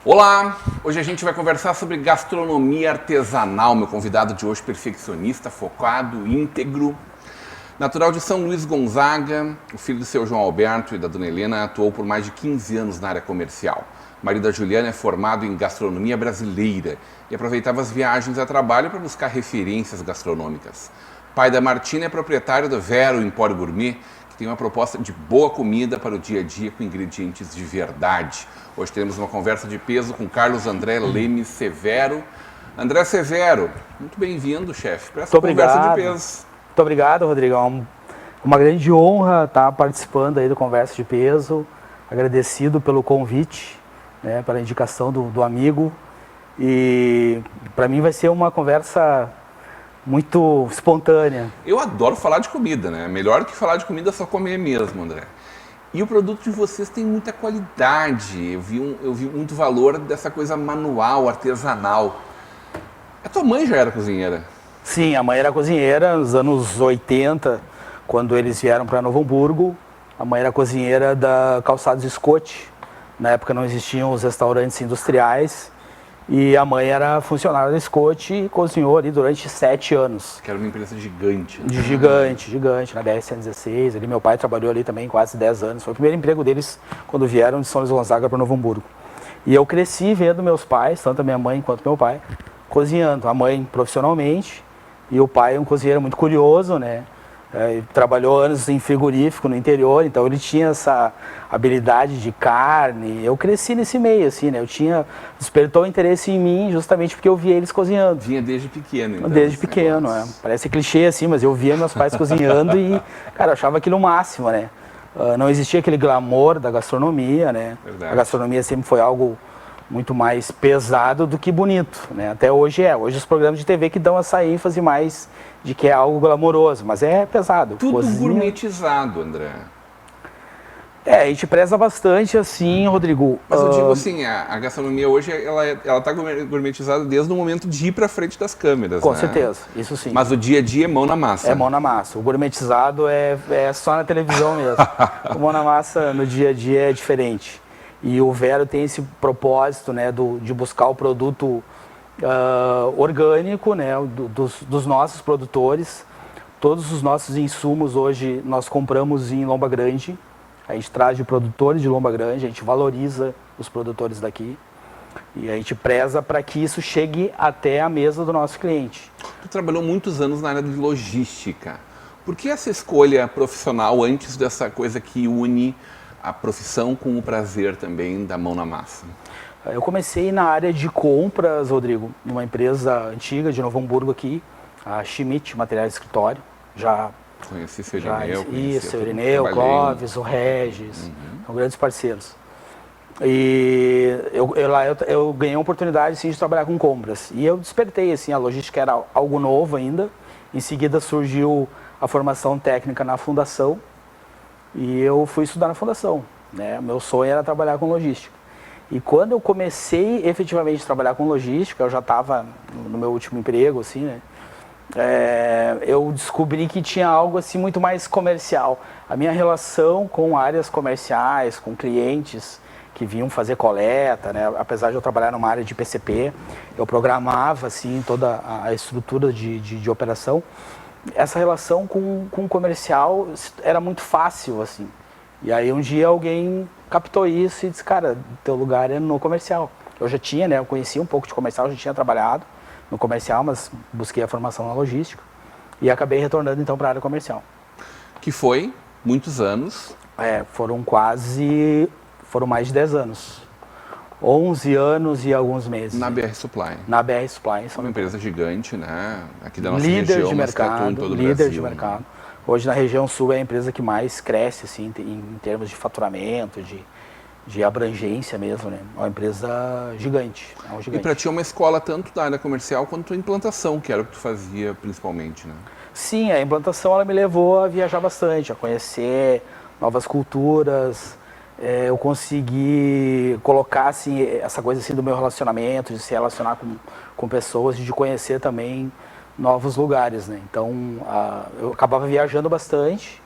Olá! Hoje a gente vai conversar sobre gastronomia artesanal. Meu convidado de hoje, perfeccionista, focado, íntegro. Natural de São Luís Gonzaga, o filho do seu João Alberto e da dona Helena atuou por mais de 15 anos na área comercial. O marido da Juliana é formado em gastronomia brasileira e aproveitava as viagens a trabalho para buscar referências gastronômicas. Pai da Martina é proprietário do Vero Empório Gourmet, que tem uma proposta de boa comida para o dia a dia com ingredientes de verdade. Hoje teremos uma conversa de peso com Carlos André Leme Severo. André Severo, muito bem-vindo, chefe, para essa conversa de peso. Muito obrigado, Rodrigo. É uma grande honra estar participando aí do Conversa de Peso. Agradecido pelo convite, né, pela indicação do amigo. E para mim vai ser uma conversa muito espontânea. Eu adoro falar de comida, né? Melhor que falar de comida é só comer mesmo, André. E o produto de vocês tem muita qualidade. Eu vi muito valor dessa coisa manual, artesanal. A tua mãe já era cozinheira? Sim, a mãe era cozinheira nos anos 80, quando eles vieram para Novo Hamburgo. A mãe era cozinheira da Calçados Scott. Na época não existiam os restaurantes industriais. E a mãe era funcionária da Scott e cozinhou ali durante 7 anos. Que era uma empresa gigante. Né? Gigante, na BR-116. Ali, meu pai trabalhou ali também quase 10 anos. Foi o primeiro emprego deles quando vieram de São Luís Gonzaga para Novo Hamburgo. E eu cresci vendo meus pais, tanto a minha mãe quanto meu pai, cozinhando. A mãe profissionalmente e o pai um cozinheiro muito curioso, né? Trabalhou anos em frigorífico no interior, então ele tinha essa habilidade de carne. Eu cresci nesse meio, assim, né? Despertou interesse em mim justamente porque eu via eles cozinhando. Vinha desde pequeno, então? Desde pequeno, é. Parece clichê, assim, mas eu via meus pais cozinhando e, cara, eu achava aquilo o máximo, né? Não existia aquele glamour da gastronomia, né? Verdade. A gastronomia sempre foi algo muito mais pesado do que bonito, né? Até hoje é. Hoje os programas de TV que dão essa ênfase mais de que é algo glamouroso, mas é pesado. Tudo gourmetizado, André. A gente preza bastante, assim, Rodrigo. Mas eu digo assim, a gastronomia hoje, ela tá gourmetizada desde o momento de ir pra frente das câmeras, Com né? certeza, isso sim. Mas o dia a dia é mão na massa. É mão na massa. O gourmetizado é só na televisão mesmo. O mão na massa no dia a dia é diferente. E o Vero tem esse propósito, né, de buscar o produto orgânico, né, dos nossos produtores. Todos os nossos insumos hoje nós compramos em Lomba Grande. A gente traz de produtores de Lomba Grande, a gente valoriza os produtores daqui. E a gente preza para que isso chegue até a mesa do nosso cliente. Tu trabalhou muitos anos na área de logística. Por que essa escolha profissional antes dessa coisa que une a profissão com o prazer também da mão na massa? Eu comecei na área de compras, Rodrigo, numa empresa antiga de Novo Hamburgo aqui, a Schmidt Materiais de Escritório. Conheci seu Irineu. Isso, o Irineu, o Clóvis, o Regis, são grandes parceiros. E eu ganhei a oportunidade sim, de trabalhar com compras. E eu despertei, assim, a logística era algo novo ainda. Em seguida surgiu a formação técnica na fundação. E eu fui estudar na fundação, né? Meu sonho era trabalhar com logística. E quando eu comecei efetivamente a trabalhar com logística, eu já estava no meu último emprego, assim, né? Eu descobri que tinha algo assim muito mais comercial. A minha relação com áreas comerciais, com clientes que vinham fazer coleta, né? Apesar de eu trabalhar numa área de PCP, eu programava assim toda a estrutura de operação. Essa relação com o comercial era muito fácil, assim. E aí um dia alguém captou isso e disse, cara, teu lugar é no comercial. Eu já tinha, né, eu conhecia um pouco de comercial, já tinha trabalhado no comercial, mas busquei a formação na logística e acabei retornando então para a área comercial. Que foi muitos anos? Foram mais de 10 anos. 11 anos e alguns meses. Na BR Supply. Na BR Supply. Uma empresa gigante, né? Aqui da nossa líder região, de mercado, em todo o líder Brasil, de né? mercado. Hoje na região sul é a empresa que mais cresce assim, em termos de faturamento, de abrangência mesmo, né? É uma empresa gigante. E para ti é uma escola tanto da área comercial quanto a implantação, que era o que tu fazia principalmente, né? Sim, a implantação ela me levou a viajar bastante, a conhecer novas culturas. Eu consegui colocar assim, essa coisa assim, do meu relacionamento, de se relacionar com pessoas, de conhecer também novos lugares, né? Então, eu acabava viajando bastante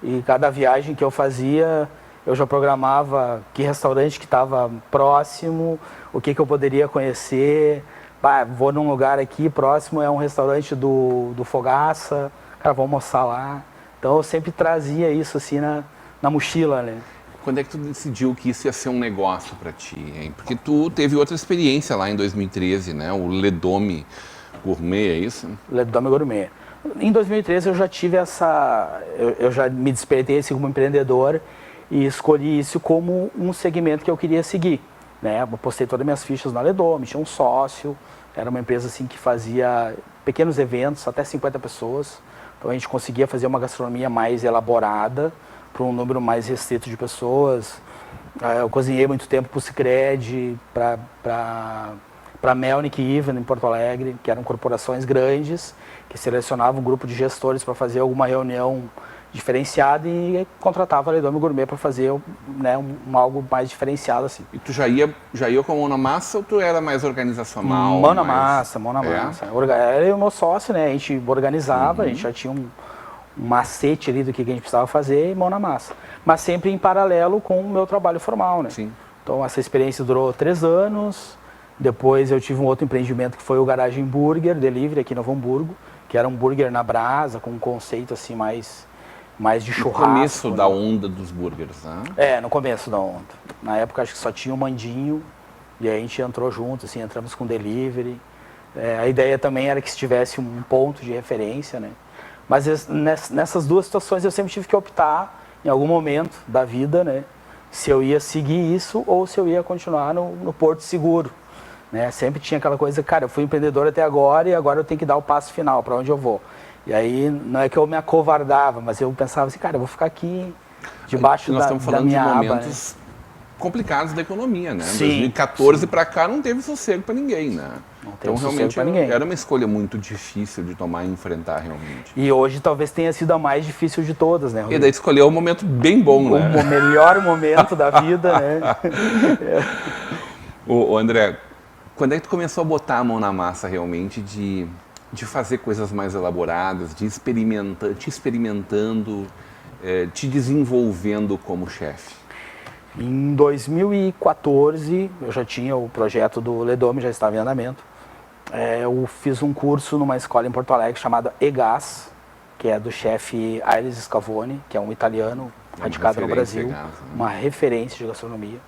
e cada viagem que eu fazia, eu já programava que restaurante que estava próximo, o que eu poderia conhecer. Vou num lugar aqui próximo, é um restaurante do Fogaça, cara, vou almoçar lá. Então, eu sempre trazia isso assim na mochila, né? Quando é que tu decidiu que isso ia ser um negócio para ti, hein? Porque tu teve outra experiência lá em 2013, né? O Ledome Gourmet, é isso? Ledome Gourmet. Em 2013 eu já tive eu já me despertei assim, como empreendedor e escolhi isso como um segmento que eu queria seguir, né? Eu postei todas as minhas fichas na Ledome, tinha um sócio, era uma empresa assim que fazia pequenos eventos, até 50 pessoas. Então a gente conseguia fazer uma gastronomia mais elaborada, para um número mais restrito de pessoas. Eu cozinhei muito tempo para o Sicredi, para Melnick e Even em Porto Alegre, que eram corporações grandes, que selecionavam um grupo de gestores para fazer alguma reunião diferenciada e contratava a Ledome Gourmet para fazer, né, algo mais diferenciado assim. E tu já ia com a mão na massa ou tu era mais organizacional? Mão na massa. Era o meu sócio, né? A gente organizava, a gente já tinha um macete ali do que a gente precisava fazer e mão na massa. Mas sempre em paralelo com o meu trabalho formal, né? Sim. Então essa experiência durou 3 anos. Depois eu tive um outro empreendimento que foi o Garagem Burger Delivery aqui em Novo Hamburgo, que era um burger na brasa, com um conceito assim mais de churrasco. No começo, né, da onda dos burgers, né? No começo da onda. Na época acho que só tinha o Mandinho, e aí a gente entrou junto, assim, entramos com delivery. A ideia também era que se tivesse um ponto de referência, né? Mas nessas duas situações eu sempre tive que optar, em algum momento da vida, né, se eu ia seguir isso ou se eu ia continuar no Porto Seguro, né? Sempre tinha aquela coisa, cara, eu fui empreendedor até agora e agora eu tenho que dar o passo final, para onde eu vou. E aí não é que eu me acovardava, mas eu pensava assim, cara, eu vou ficar aqui debaixo da minha aba. Nós estamos falando de momentos complicados da economia, né? Sim, 2014 para cá não teve sossego para ninguém, né? Então realmente era uma escolha muito difícil de tomar e enfrentar realmente. E hoje talvez tenha sido a mais difícil de todas, né, Rodrigo? E daí escolheu um momento bem bom, né? O melhor momento da vida, né? Ô André, quando é que tu começou a botar a mão na massa realmente de fazer coisas mais elaboradas, te experimentando, te desenvolvendo como chefe? Em 2014, eu já tinha o projeto do Ledome, já estava em andamento. Eu fiz um curso numa escola em Porto Alegre chamada EGAS, que é do chefe Aires Scavone, que é um italiano radicado no Brasil, uma referência de gastronomia.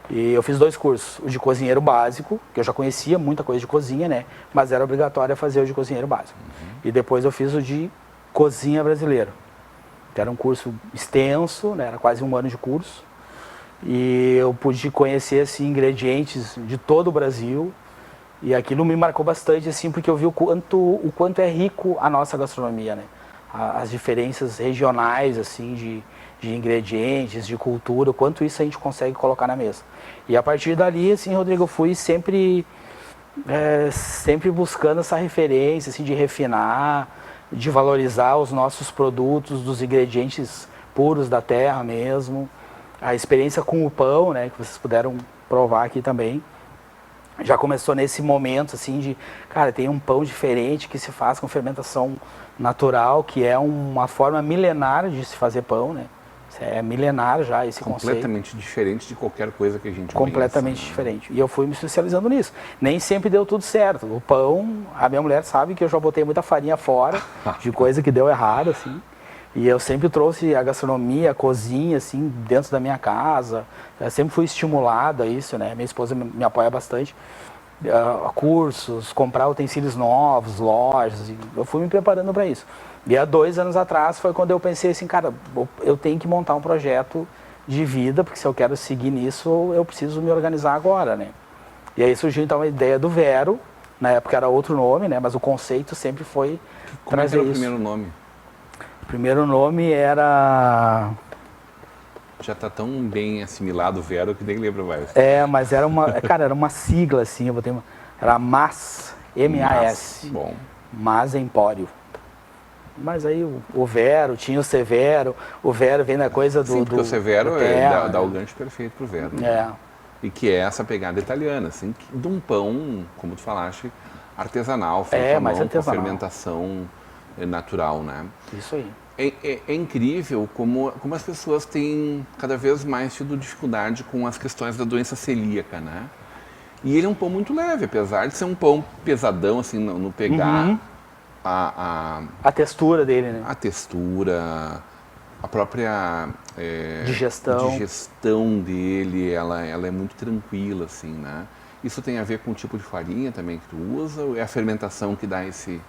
E eu fiz 2 cursos, o de cozinheiro básico, que eu já conhecia muita coisa de cozinha, né? Mas era obrigatório fazer o de cozinheiro básico. E depois eu fiz o de cozinha brasileira, que era um curso extenso, né? Era quase 1 ano de curso. E eu pude conhecer assim, ingredientes de todo o Brasil. E aquilo me marcou bastante, assim, porque eu vi o quanto é rico a nossa gastronomia, né? As diferenças regionais, assim, de ingredientes, de cultura, o quanto isso a gente consegue colocar na mesa. E a partir dali, assim, Rodrigo, eu fui sempre buscando essa referência, assim, de refinar, de valorizar os nossos produtos, dos ingredientes puros da terra mesmo. A experiência com o pão, né, que vocês puderam provar aqui também, já começou nesse momento, assim, de, cara, tem um pão diferente que se faz com fermentação natural, que é uma forma milenar de se fazer pão, né? É milenar já esse conceito. Completamente diferente de qualquer coisa que a gente Completamente conhece, né? diferente. E eu fui me especializando nisso. Nem sempre deu tudo certo. O pão, a minha mulher sabe que eu já botei muita farinha fora, de coisa que deu errado, assim. E eu sempre trouxe a gastronomia, a cozinha, assim, dentro da minha casa. Eu sempre fui estimulado a isso, né? Minha esposa me apoia bastante. Cursos, comprar utensílios novos, lojas. E eu fui me preparando para isso. E há 2 anos atrás foi quando eu pensei assim, cara, eu tenho que montar um projeto de vida, porque se eu quero seguir nisso, eu preciso me organizar agora, né? E aí surgiu então a ideia do Vero, na época era outro nome, né? Mas o conceito sempre foi trazer isso. Como era o primeiro nome? O primeiro nome era... Já está tão bem assimilado o Vero que nem lembro mais. Mas era uma sigla assim, era MAS, M-A-S. Bom. MAS Empório. Mas aí o Vero, tinha o Severo, o Vero vem da coisa do... Sim, porque o Severo dá o gancho perfeito pro Vero. Né? E que é essa pegada italiana, assim, de um pão, como tu falaste, artesanal, feito à mão, com fermentação natural, né? Isso aí. É incrível como as pessoas têm cada vez mais tido dificuldade com as questões da doença celíaca, né? E ele é um pão muito leve, apesar de ser um pão pesadão, assim, no pegar a textura dele, né? A textura, a própria digestão dele, ela é muito tranquila, assim, né? Isso tem a ver com o tipo de farinha também que tu usa ou é a fermentação que dá esse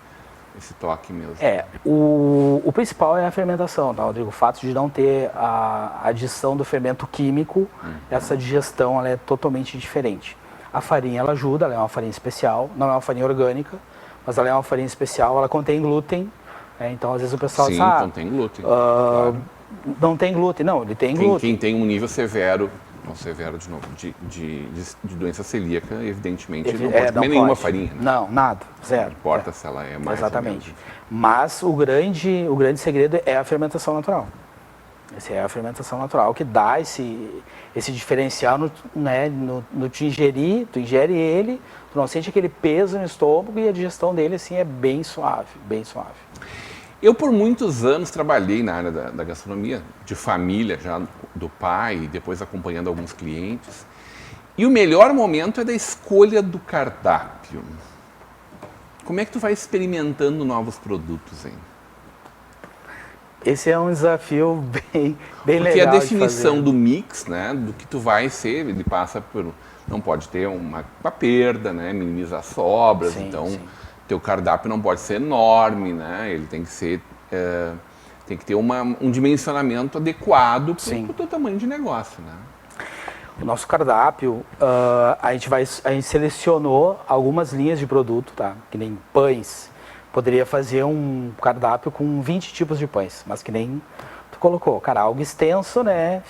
toque mesmo? O principal é a fermentação, tá, Rodrigo? O fato de não ter a adição do fermento químico, essa digestão ela é totalmente diferente. A farinha ela ajuda, ela é uma farinha especial, não é uma farinha orgânica, mas ela é uma farinha especial, ela contém glúten, então às vezes o pessoal diz, contém glúten, claro. Não tem glúten, não, ele tem glúten. Quem tem um nível severo, não severo de novo, de doença celíaca, evidentemente não pode comer nenhuma farinha. Né? Não, nada, zero. Não importa se ela é mais exatamente. ou menos. Mas o grande segredo é a fermentação natural. Essa é a fermentação natural que dá esse diferencial no te ingerir, tu ingere ele, tu não sente aquele peso no estômago e a digestão dele assim é bem suave, bem suave. Eu por muitos anos trabalhei na área da gastronomia, de família, já do pai, e depois acompanhando alguns clientes. E o melhor momento é da escolha do cardápio. Como é que tu vai experimentando novos produtos, hein? Esse é um desafio bem legal. Porque a definição do mix, né, do que tu vai ser, ele passa por... Não pode ter uma perda, né, minimizar sobras, então teu cardápio não pode ser enorme, né, ele tem que ser... tem que ter um dimensionamento adequado para o teu tamanho de negócio, né? O nosso cardápio, a gente selecionou algumas linhas de produto, tá? Que nem pães. Poderia fazer um cardápio com 20 tipos de pães, mas que nem tu colocou. Cara, algo extenso, né?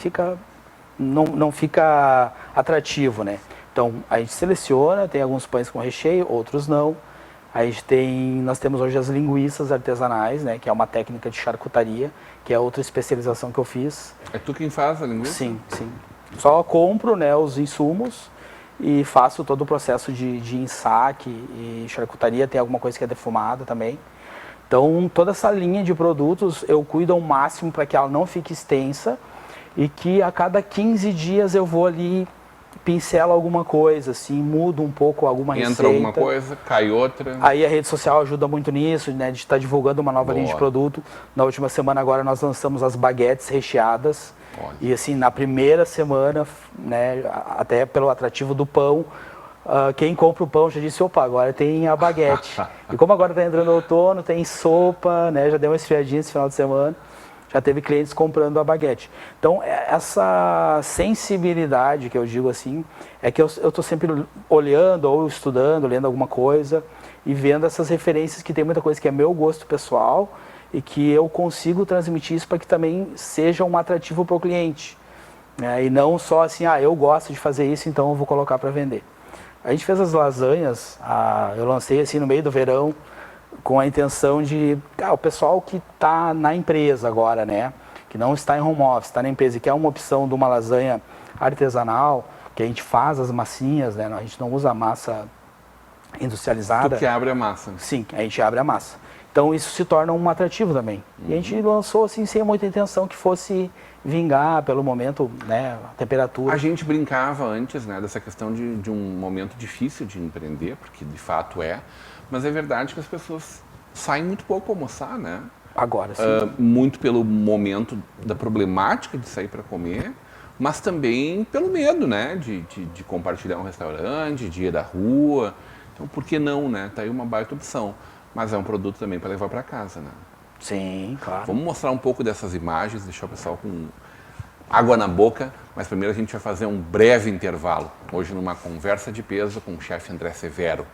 Não fica atrativo, né? Então, a gente seleciona, tem alguns pães com recheio, outros não. Nós temos hoje as linguiças artesanais, né? Que é uma técnica de charcutaria, que é outra especialização que eu fiz. É tu quem faz a linguiça? Sim. Só compro, né, os insumos e faço todo o processo de ensaque e charcutaria, tem alguma coisa que é defumada também. Então, toda essa linha de produtos eu cuido ao máximo para que ela não fique extensa e que a cada 15 dias eu vou ali, pincelo alguma coisa, assim, mudo um pouco alguma receita. Entra alguma coisa, cai outra. Aí a rede social ajuda muito nisso, né, de estar divulgando uma nova linha de produto. Na última semana agora nós lançamos as baguetes recheadas. Olha. E assim, na primeira semana, né, até pelo atrativo do pão, quem compra o pão já disse, opa, agora tem a baguete. E como agora está entrando o outono, tem sopa, né, já deu uma esfriadinha esse final de semana, já teve clientes comprando a baguete. Então, essa sensibilidade que eu digo assim, é que eu estou sempre olhando ou estudando, lendo alguma coisa e vendo essas referências que tem muita coisa que é meu gosto pessoal, e que eu consigo transmitir isso para que também seja um atrativo para o cliente. Né? E não só assim, eu gosto de fazer isso, então eu vou colocar para vender. A gente fez as lasanhas, eu lancei assim no meio do verão, com a intenção de, o pessoal que está na empresa agora, né? Que não está em home office, está na empresa e quer uma opção de uma lasanha artesanal, que a gente faz as massinhas, né? A gente não usa massa industrializada. Tu que abre a massa. Sim, a gente abre a massa. Então isso se torna um atrativo também. E a gente lançou assim sem muita intenção que fosse vingar pelo momento, né, a temperatura. A gente brincava antes, né, dessa questão de um momento difícil de empreender, porque de fato mas é verdade que as pessoas saem muito pouco para almoçar, né? Agora sim. Muito pelo momento da problemática de sair para comer, mas também pelo medo, né, de compartilhar um restaurante, de ir da rua. Então por que não, né? Tá aí uma baita opção. Mas é um produto também para levar para casa, né? Sim, claro. Vamos mostrar um pouco dessas imagens, deixar o pessoal com água na boca, mas primeiro a gente vai fazer um breve intervalo. Hoje numa conversa de peso com o chefe André Severo.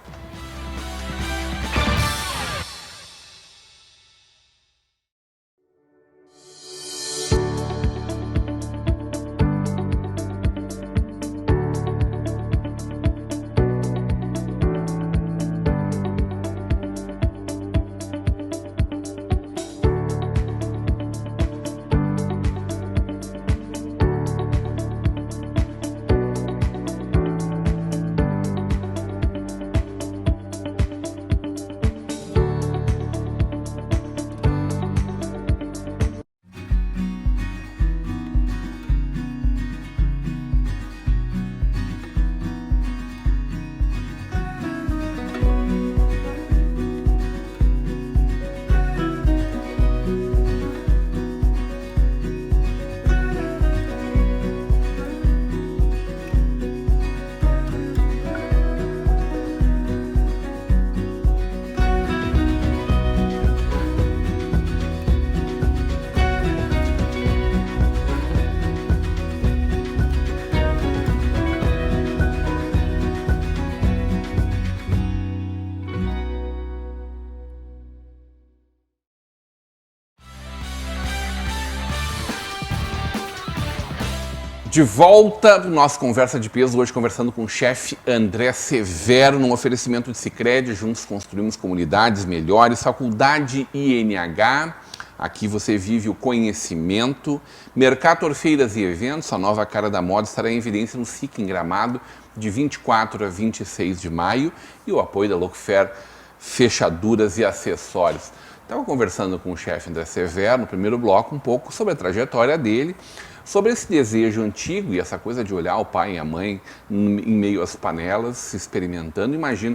De volta, nossa conversa de peso, hoje conversando com o chefe André Severo, num oferecimento de Sicredi. Juntos construímos comunidades melhores. Faculdade INH, aqui você vive o conhecimento. Mercator Feiras e Eventos, a nova cara da moda, estará em evidência no SIC em Gramado, de 24 a 26 de maio. E o apoio da Lookfair, fechaduras e acessórios. Estava conversando com o chefe André Severo, no primeiro bloco, um pouco sobre a trajetória dele, sobre esse desejo antigo e essa coisa de olhar o pai e a mãe em meio às panelas, se experimentando. Imagino,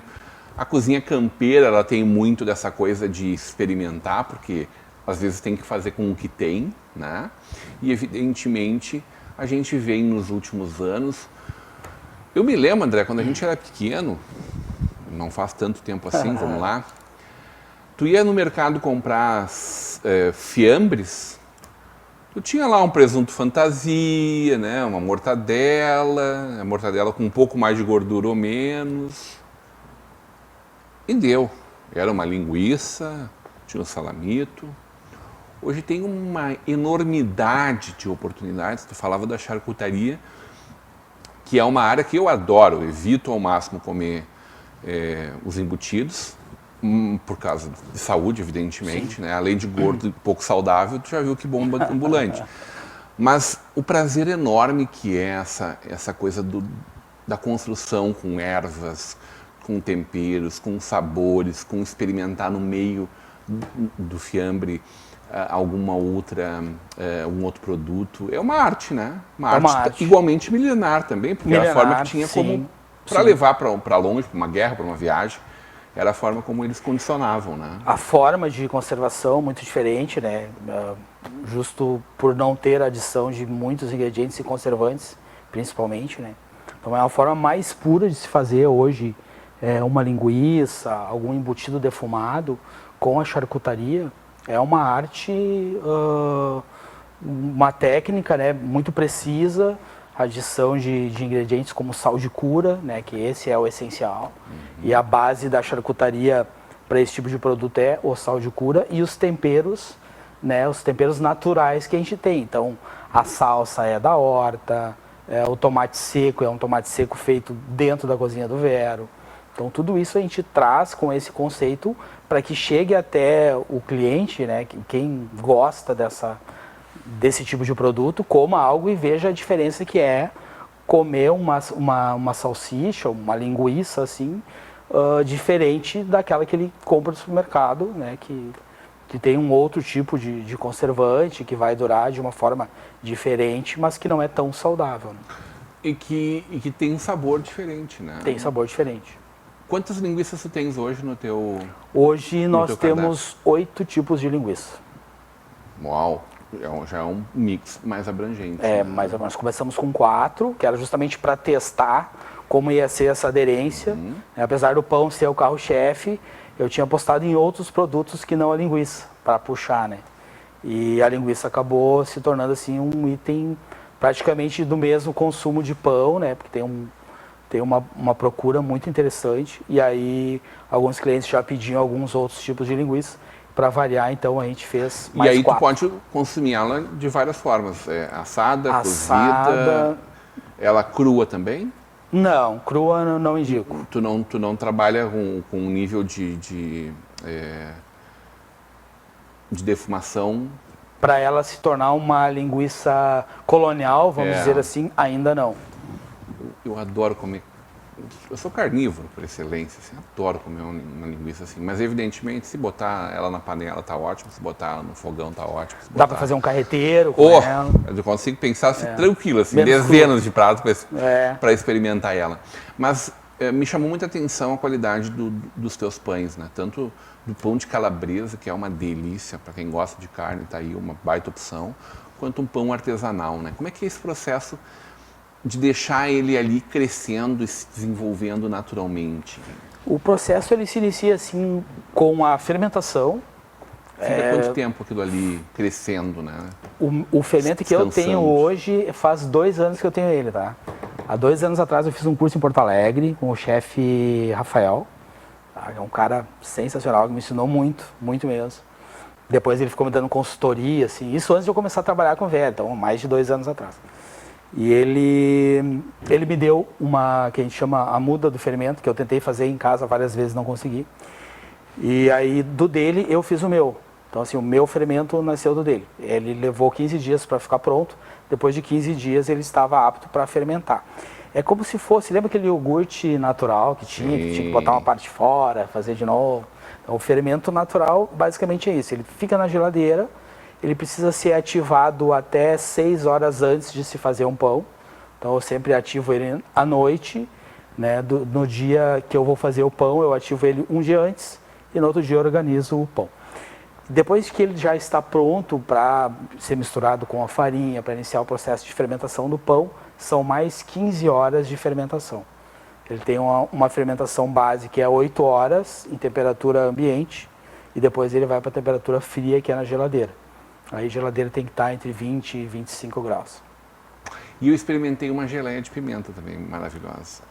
a cozinha campeira, ela tem muito dessa coisa de experimentar, porque às vezes tem que fazer com o que tem, né? E evidentemente a gente vem nos últimos anos. Eu me lembro, André, quando a gente era pequeno, não faz tanto tempo assim, vamos lá, tu ia no mercado comprar fiambres. Tu tinha lá um presunto fantasia, né? Uma mortadela, a mortadela com um pouco mais de gordura ou menos. E deu. Era uma linguiça, tinha um salamito. Hoje tem uma enormidade de oportunidades. Tu falava da charcutaria, que é uma área que eu adoro. Eu evito ao máximo comer os embutidos, por causa de saúde, evidentemente, né? Além de gordo e pouco saudável, tu já viu que bomba ambulante. Mas o prazer enorme que é essa coisa da construção com ervas, com temperos, com sabores, com experimentar no meio do fiambre alguma outra, um outro produto. É uma arte, né? Uma arte igualmente milenar também, porque era a forma que tinha como para levar para longe, para uma guerra, para uma viagem. Era a forma como eles condicionavam, né? A forma de conservação muito diferente, né? Justo por não ter adição de muitos ingredientes e conservantes, principalmente, né? Então é a forma mais pura de se fazer hoje uma linguiça, algum embutido defumado com a charcutaria. É uma arte, uma técnica, né, muito precisa, adição de ingredientes como sal de cura, né, que esse é o essencial. E a base da charcutaria para esse tipo de produto é o sal de cura e os temperos, né, os temperos naturais que a gente tem. Então, a salsa é da horta, o tomate seco é um tomate seco feito dentro da cozinha do Vero. Então, tudo isso a gente traz com esse conceito para que chegue até o cliente, né, quem gosta desse tipo de produto, coma algo e veja a diferença que é comer uma salsicha, uma linguiça assim, diferente daquela que ele compra no supermercado, né, que tem um outro tipo de conservante, que vai durar de uma forma diferente, mas que não é tão saudável. Né? E que tem um sabor diferente, né? Tem sabor diferente. Quantas linguiças tu tens hoje no teu Hoje nós temos 8 tipos de linguiça. Uau! Já é um mix mais abrangente. Mas nós começamos com 4, que era justamente para testar como ia ser essa aderência. Apesar do pão ser o carro-chefe, eu tinha apostado em outros produtos que não a linguiça, para puxar, né? E a linguiça acabou se tornando assim um item praticamente do mesmo consumo de pão, né? Porque tem uma procura muito interessante. E aí alguns clientes já pediam alguns outros tipos de linguiça. Para variar, então, a gente fez mais 4. E aí tu pode consumir ela de várias formas. Assada, cozida, ela crua também? Não, crua não indico. Tu não trabalha com um nível de defumação? Para ela se tornar uma linguiça colonial, vamos dizer assim, ainda não. Eu adoro comer. Eu sou carnívoro por excelência, assim, adoro comer uma linguiça assim. Mas evidentemente, se botar ela na panela tá ótimo, se botar ela no fogão tá ótimo. Dá para fazer um carreteiro com ela. Eu consigo pensar assim, tranquilo, assim, dezenas de pratos para experimentar ela. Mas me chamou muita atenção a qualidade dos teus pães, né? Tanto do pão de calabresa, que é uma delícia para quem gosta de carne, tá aí uma baita opção, quanto um pão artesanal, né? Como é que é esse processo de deixar ele ali crescendo e se desenvolvendo naturalmente? O processo ele se inicia assim com a fermentação. Fica quanto tempo aquilo ali crescendo, né? O fermento que eu tenho hoje faz 2 anos que eu tenho ele, tá? Há 2 anos atrás eu fiz um curso em Porto Alegre com o chefe Rafael. É um cara sensacional, que me ensinou muito, muito mesmo. Depois ele ficou me dando consultoria, assim, isso antes de eu começar a trabalhar com o Vero, então mais de 2 anos atrás. E ele me deu uma, que a gente chama a muda do fermento, que eu tentei fazer em casa várias vezes, não consegui. E aí do dele eu fiz o meu. Então assim, o meu fermento nasceu do dele. Ele levou 15 dias para ficar pronto. Depois de 15 dias ele estava apto para fermentar. É como se fosse, lembra aquele iogurte natural que tinha que botar uma parte fora, fazer de novo? Então, o fermento natural basicamente é isso. Ele fica na geladeira, ele precisa ser ativado até 6 horas antes de se fazer um pão. Então eu sempre ativo ele à noite, né? No dia que eu vou fazer o pão, eu ativo ele um dia antes e no outro dia eu organizo o pão. Depois que ele já está pronto para ser misturado com a farinha, para iniciar o processo de fermentação do pão, são mais 15 horas de fermentação. Ele tem uma fermentação base que é 8 horas em temperatura ambiente e depois ele vai para a temperatura fria, que é na geladeira. Aí a geladeira tem que estar entre 20 e 25 graus. E eu experimentei uma geleia de pimenta também, maravilhosa.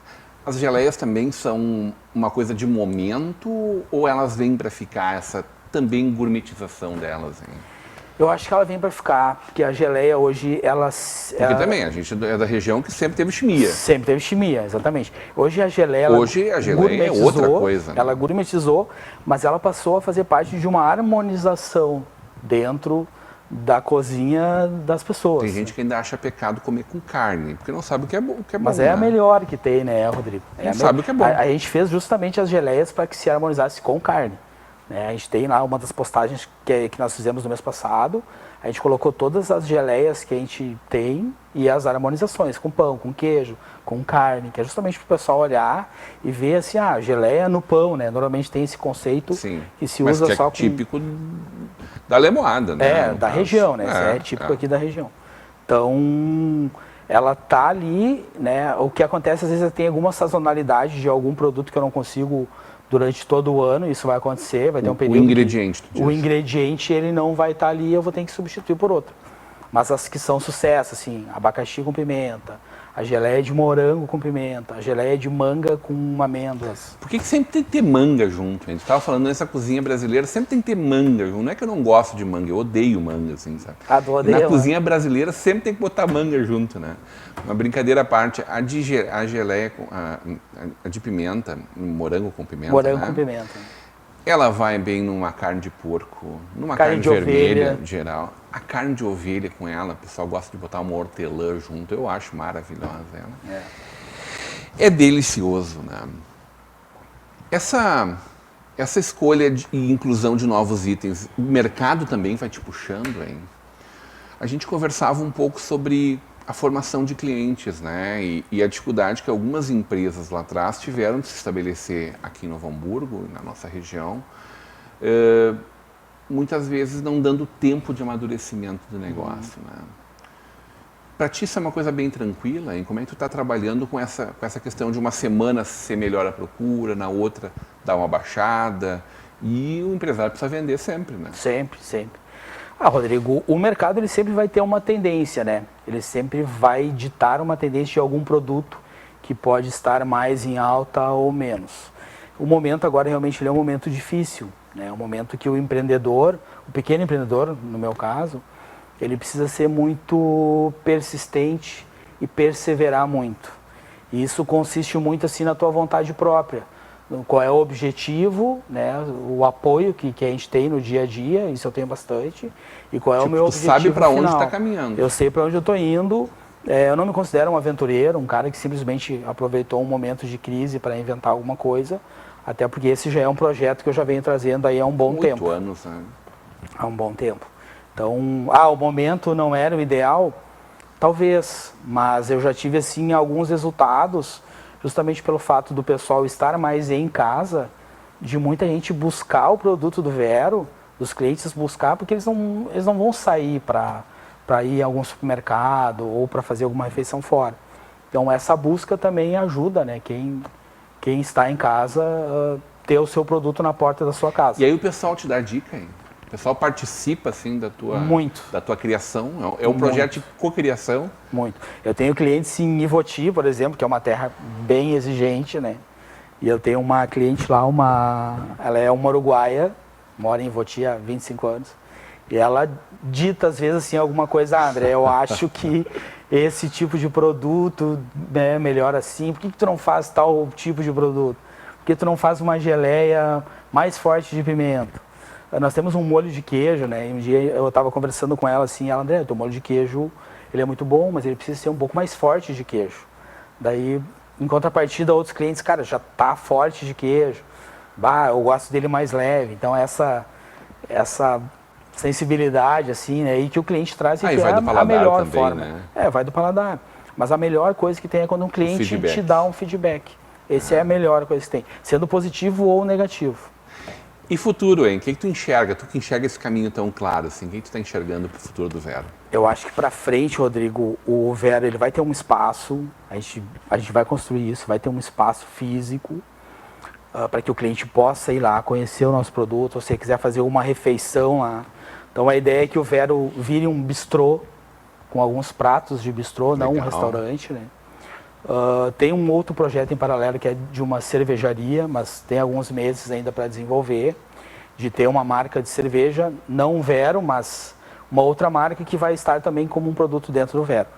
As geleias também são uma coisa de momento ou elas vêm para ficar, essa também gourmetização delas, hein? Eu acho que ela vem para ficar, porque a geleia hoje, Porque também, a gente é da região que sempre teve chimia. Sempre teve chimia, exatamente. Hoje a geleia é outra coisa. Né? Ela gourmetizou, mas ela passou a fazer parte de uma harmonização dentro da cozinha das pessoas. Tem gente que ainda acha pecado comer com carne, porque não sabe o que é bom. Mas é, né? A melhor que tem, né, Rodrigo? Não sabe o que é bom. A gente fez justamente as geleias para que se harmonizasse com carne. A gente tem lá uma das postagens que nós fizemos no mês passado, a gente colocou todas as geleias que a gente tem e as harmonizações com pão, com queijo, com carne, que é justamente para o pessoal olhar e ver assim, geleia no pão, né? Normalmente tem esse conceito. Sim, que se usa que é só típico da Lemoada, né? Da região, né? Isso é típico aqui da região. Então, ela tá ali, né? O que acontece às vezes tem alguma sazonalidade de algum produto que eu não consigo durante todo o ano, isso vai acontecer, vai ter um período. O ingrediente. O ingrediente ele não vai estar ali, eu vou ter que substituir por outro. Mas as que são sucesso, assim, abacaxi com pimenta, a geleia de morango com pimenta, a geleia de manga com amêndoas. Por que sempre tem que ter manga junto? A gente estava falando nessa cozinha brasileira, sempre tem que ter manga junto. Não é que eu não gosto de manga, eu odeio manga, assim, sabe? Na cozinha brasileira sempre tem que botar manga junto, né? Uma brincadeira à parte, a geleia, a de pimenta, morango com pimenta, Morango com pimenta. Ela vai bem numa carne de porco, numa carne vermelha, em geral. A carne de ovelha com ela, o pessoal gosta de botar uma hortelã junto, eu acho maravilhosa ela. É delicioso, né? Essa escolha e inclusão de novos itens, o mercado também vai te puxando, hein? A gente conversava um pouco sobre a formação de clientes, né? E a dificuldade que algumas empresas lá atrás tiveram de se estabelecer aqui em Novo Hamburgo, na nossa região, muitas vezes não dando tempo de amadurecimento do negócio, né? Para ti isso é uma coisa bem tranquila, hein? Como é que tu está trabalhando com essa questão de uma semana ser melhor a procura, na outra dar uma baixada, e o empresário precisa vender sempre, né? Sempre, sempre. Rodrigo, o mercado ele sempre vai ter uma tendência, né? Ele sempre vai ditar uma tendência de algum produto que pode estar mais em alta ou menos. O momento agora realmente ele é um momento difícil, né? É um momento que o empreendedor, o pequeno empreendedor, no meu caso, ele precisa ser muito persistente e perseverar muito. E isso consiste muito assim na tua vontade própria. Qual é o objetivo, né? O apoio que a gente tem no dia a dia, isso eu tenho bastante. E qual é o meu objetivo sabe para onde final. está caminhando. Eu sei para onde eu estou indo. Eu não me considero um aventureiro, um cara que simplesmente aproveitou um momento de crise para inventar alguma coisa. Até porque esse já é um projeto que eu já venho trazendo aí há um bom tempo. 8 anos, né? Há um bom tempo. Então, o momento não era o ideal? Talvez, mas eu já tive assim alguns resultados, justamente pelo fato do pessoal estar mais em casa, de muita gente buscar o produto do Vero, dos clientes buscar, porque eles não vão sair para ir a algum supermercado ou para fazer alguma refeição fora. Então essa busca também ajuda, né? Quem está em casa ter o seu produto na porta da sua casa. E aí o pessoal te dá dica, hein? O pessoal participa assim da tua criação? É um projeto de cocriação? Muito. Eu tenho clientes em Ivoti, por exemplo, que é uma terra bem exigente, né? E eu tenho uma cliente lá, ela é uma uruguaia, mora em Ivoti há 25 anos. E ela dita às vezes assim alguma coisa, André, eu acho que esse tipo de produto, né, melhor assim? Por que tu não faz tal tipo de produto? Por que tu não faz uma geleia mais forte de pimenta? Nós temos um molho de queijo, né? E um dia eu estava conversando com ela assim, ela, André, o teu molho de queijo, ele é muito bom, mas ele precisa ser um pouco mais forte de queijo. Daí, em contrapartida, outros clientes, cara, já tá forte de queijo. Bah, eu gosto dele mais leve. Então, essa sensibilidade, assim, né? E que o cliente traz e que é a melhor também, forma. Né? Vai do paladar. Mas a melhor coisa que tem é quando um cliente te dá um feedback. Esse é a melhor coisa que tem, sendo positivo ou negativo. E futuro, hein? O que tu enxerga? Tu que enxerga esse caminho tão claro, assim, o que tu está enxergando para o futuro do Vero? Eu acho que para frente, Rodrigo, o Vero ele vai ter um espaço, a gente vai construir isso, vai ter um espaço físico para que o cliente possa ir lá, conhecer o nosso produto, ou se quiser fazer uma refeição lá. Então a ideia é que o Vero vire um bistrô, com alguns pratos de bistrô, não um restaurante, né? Tem um outro projeto em paralelo que é de uma cervejaria, mas tem alguns meses ainda para desenvolver, de ter uma marca de cerveja, não o Vero, mas uma outra marca que vai estar também como um produto dentro do Vero.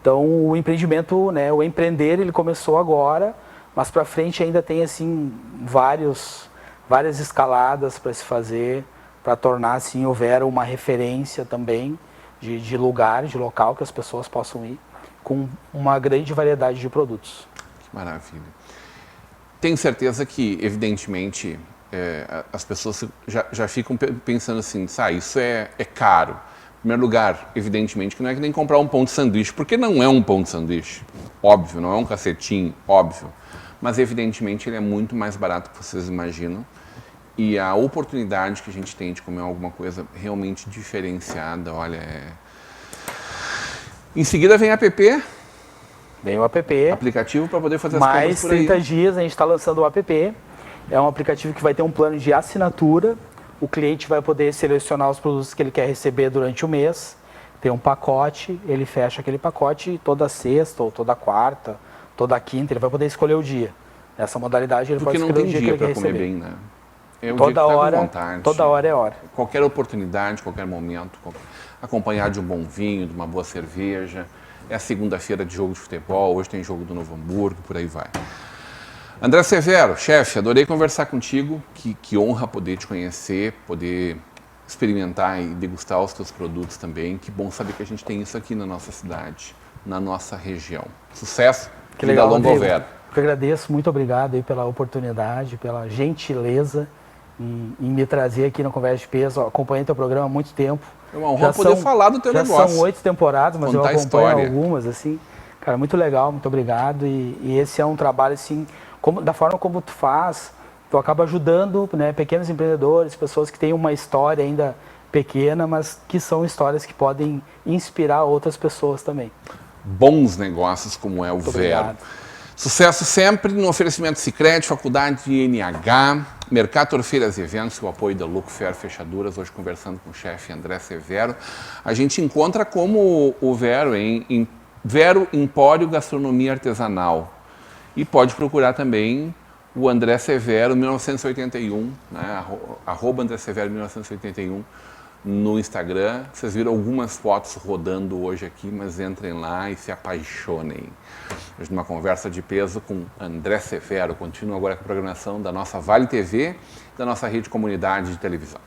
Então o empreendimento, né, o empreender, ele começou agora, mas para frente ainda tem assim várias escaladas para se fazer, para tornar assim o Vero uma referência também de lugar, de local que as pessoas possam ir, com uma grande variedade de produtos. Que maravilha. Tenho certeza que, evidentemente, as pessoas já ficam pensando assim, isso é caro. Em primeiro lugar, evidentemente, que não é que nem comprar um pão de sanduíche, porque não é um pão de sanduíche, óbvio, não é um cacetinho, óbvio. Mas, evidentemente, ele é muito mais barato do que vocês imaginam. E a oportunidade que a gente tem de comer alguma coisa realmente diferenciada, olha, Em seguida vem app. Vem o app. Aplicativo para poder fazer as compras Mais por aí. 30 dias a gente está lançando o app. É um aplicativo que vai ter um plano de assinatura. O cliente vai poder selecionar os produtos que ele quer receber durante o mês. Tem um pacote, ele fecha aquele pacote toda sexta ou toda quarta, toda quinta, ele vai poder escolher o dia. Nessa modalidade ele pode escolher o dia que ele quer receber. Porque não tem dia para comer bem, né? Toda hora é hora. Qualquer oportunidade, qualquer momento, acompanhar de um bom vinho, de uma boa cerveja. É a segunda-feira de jogo de futebol, hoje tem jogo do Novo Hamburgo, por aí vai. André Severo, chefe, adorei conversar contigo, que honra poder te conhecer, poder experimentar e degustar os teus produtos também. Que bom saber que a gente tem isso aqui na nossa cidade, na nossa região. Sucesso, que legal, longa ao Vero. Eu agradeço, muito obrigado aí pela oportunidade, pela gentileza em me trazer aqui na Conversa de Peso. Acompanhei teu programa há muito tempo. É uma honra poder falar do teu negócio. São 8 temporadas, mas eu acompanho história. algumas, assim. Cara, muito legal, muito obrigado. E esse é um trabalho, assim, da forma como tu faz, tu acaba ajudando, né, pequenos empreendedores, pessoas que têm uma história ainda pequena, mas que são histórias que podem inspirar outras pessoas também. Bons negócios como é o Vero. Sucesso sempre no oferecimento Sicredi, Faculdade de NH, Mercator Feiras e Eventos, o apoio da Lucofer Fechaduras, hoje conversando com o chefe André Severo. A gente encontra como o Vero em Vero Empório Gastronomia Artesanal. E pode procurar também o André Severo 1981, né? @André Severo 1981 no Instagram. Vocês viram algumas fotos rodando hoje aqui, mas entrem lá e se apaixonem. Hoje numa conversa de peso com André Severo. Continuo agora com a programação da nossa Vale TV, da nossa rede de comunidade de televisão.